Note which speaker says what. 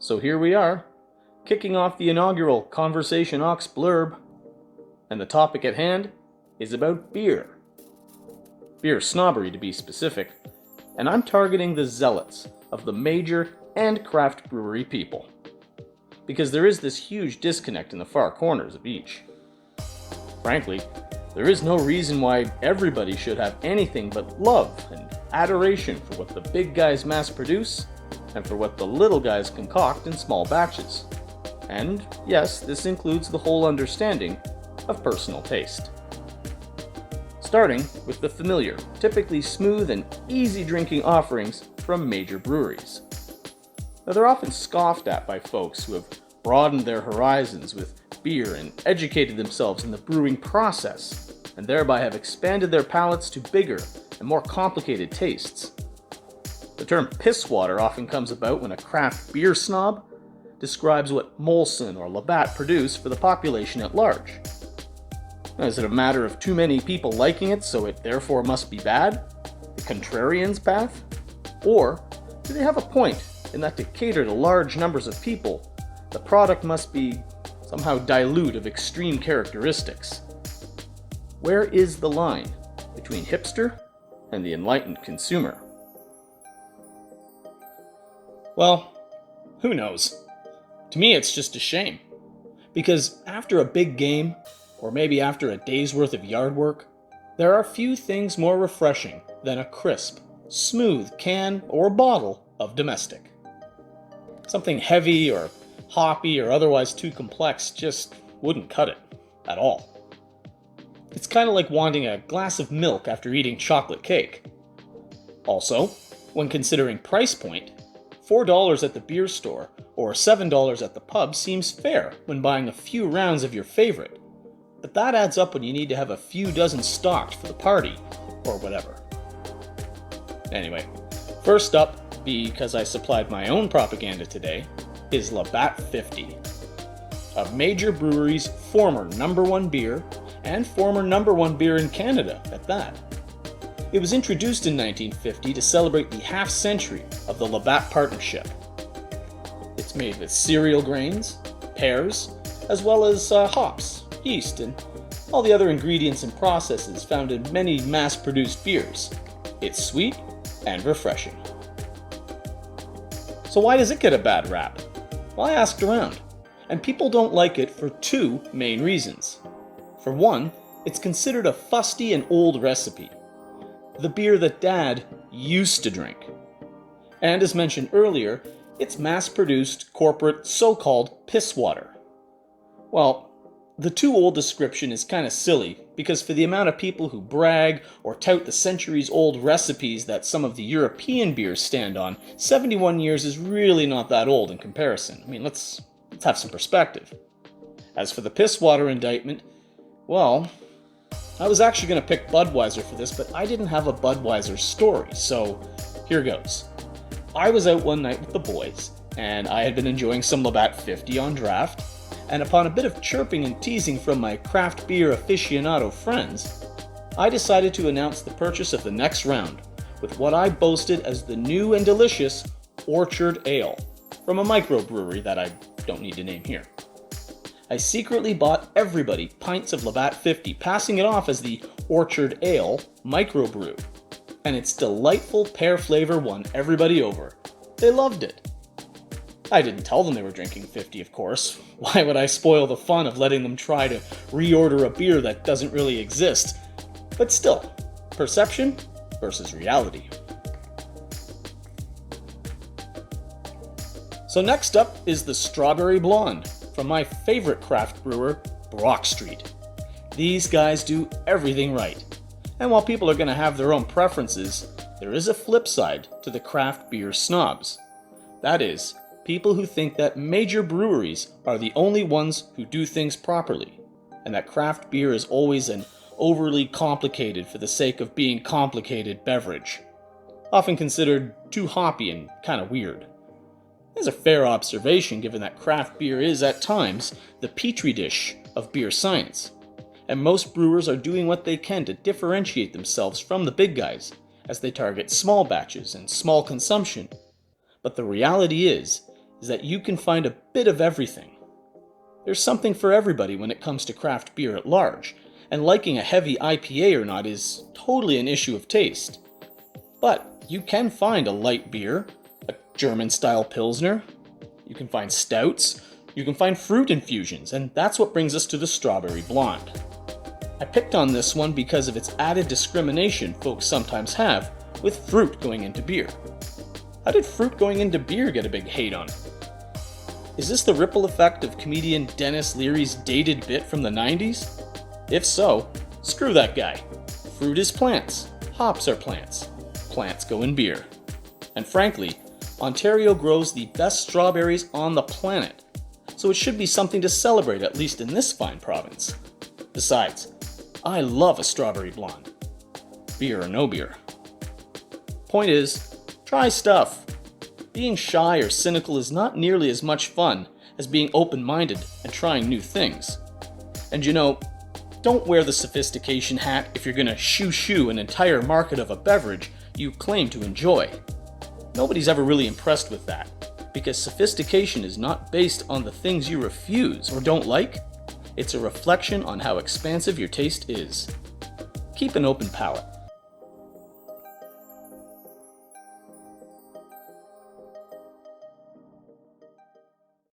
Speaker 1: So here we are, kicking off the inaugural Conversation Ox blurb, and the topic at hand is about beer. Beer snobbery to be specific, and I'm targeting the zealots of the major and craft brewery people. Because there is this huge disconnect in the far corners of each. Frankly, there is no reason why everybody should have anything but love and adoration for what the big guys mass produce and for what the little guys concoct in small batches. And yes, this includes the whole understanding of personal taste. Starting with the familiar, typically smooth and easy drinking offerings from major breweries. Now, they're often scoffed at by folks who have broadened their horizons with beer and educated themselves in the brewing process, and thereby have expanded their palates to bigger and more complicated tastes. The term piss water often comes about when a craft beer snob describes what Molson or Labatt produce for the population at large. Now, is it a matter of too many people liking it, so it therefore must be bad? The contrarian's path? Or do they have a point in that to cater to large numbers of people, the product must be somehow dilute of extreme characteristics? Where is the line between hipster and the enlightened consumer? Well, who knows? To me, it's just a shame. Because after a big game, or maybe after a day's worth of yard work, there are few things more refreshing than a crisp, smooth can or bottle of domestic. Something heavy or hoppy or otherwise too complex just wouldn't cut it at all. It's kind of like wanting a glass of milk after eating chocolate cake. Also, when considering price point, $4 at the beer store or $7 at the pub seems fair when buying a few rounds of your favorite, but that adds up when you need to have a few dozen stocked for the party or whatever. Anyway, first up, because I supplied my own propaganda today, is Labatt 50, a major brewery's former #1 beer and former #1 beer in Canada at that. It was introduced in 1950 to celebrate the half-century of the Labatt partnership. It's made with cereal grains, pears, as well as hops, yeast, and all the other ingredients and processes found in many mass-produced beers. It's sweet and refreshing. So why does it get a bad rap? Well, I asked around, and people don't like it for two main reasons. For one, it's considered a fusty and old recipe. The beer that Dad used to drink. And as mentioned earlier, it's mass-produced corporate so-called piss water. Well, the too old description is kind of silly, because for the amount of people who brag or tout the centuries-old recipes that some of the European beers stand on, 71 years is really not that old in comparison. I mean, let's have some perspective. As for the piss water indictment, well, I was actually going to pick Budweiser for this, but I didn't have a Budweiser story, so here goes. I was out one night with the boys, and I had been enjoying some Labatt 50 on draft, and upon a bit of chirping and teasing from my craft beer aficionado friends, I decided to announce the purchase of the next round with what I boasted as the new and delicious Orchard Ale from a microbrewery that I don't need to name here. I secretly bought everybody pints of Labatt 50, passing it off as the Orchard Ale microbrew, and its delightful pear flavor won everybody over. They loved it. I didn't tell them they were drinking 50, of course. Why would I spoil the fun of letting them try to reorder a beer that doesn't really exist? But still, perception versus reality. So next up is the Strawberry Blonde from my favorite craft brewer, Brock Street. These guys do everything right. And while people are going to have their own preferences, there is a flip side to the craft beer snobs. That is, people who think that major breweries are the only ones who do things properly, and that craft beer is always an overly complicated for the sake of being complicated beverage, often considered too hoppy and kind of weird. It's a fair observation given that craft beer is, at times, the petri dish of beer science, and most brewers are doing what they can to differentiate themselves from the big guys as they target small batches and small consumption. But the reality is is that you can find a bit of everything. There's something for everybody when it comes to craft beer at large, and liking a heavy IPA or not is totally an issue of taste. But you can find a light beer, a German-style Pilsner, you can find stouts, you can find fruit infusions, and that's what brings us to the Strawberry Blonde. I picked on this one because of its added discrimination folks sometimes have with fruit going into beer. How did fruit going into beer get a big hate on? Is this the ripple effect of comedian Dennis Leary's dated bit from the 90s? If so, screw that guy. Fruit is plants, hops are plants, plants go in beer. And frankly, Ontario grows the best strawberries on the planet, so it should be something to celebrate, at least in this fine province. Besides, I love a strawberry blonde. Beer or no beer. Point is, try stuff. Being shy or cynical is not nearly as much fun as being open-minded and trying new things. And you know, don't wear the sophistication hat if you're gonna shoo-shoo an entire market of a beverage you claim to enjoy. Nobody's ever really impressed with that, because sophistication is not based on the things you refuse or don't like. It's a reflection on how expansive your taste is. Keep an open palate.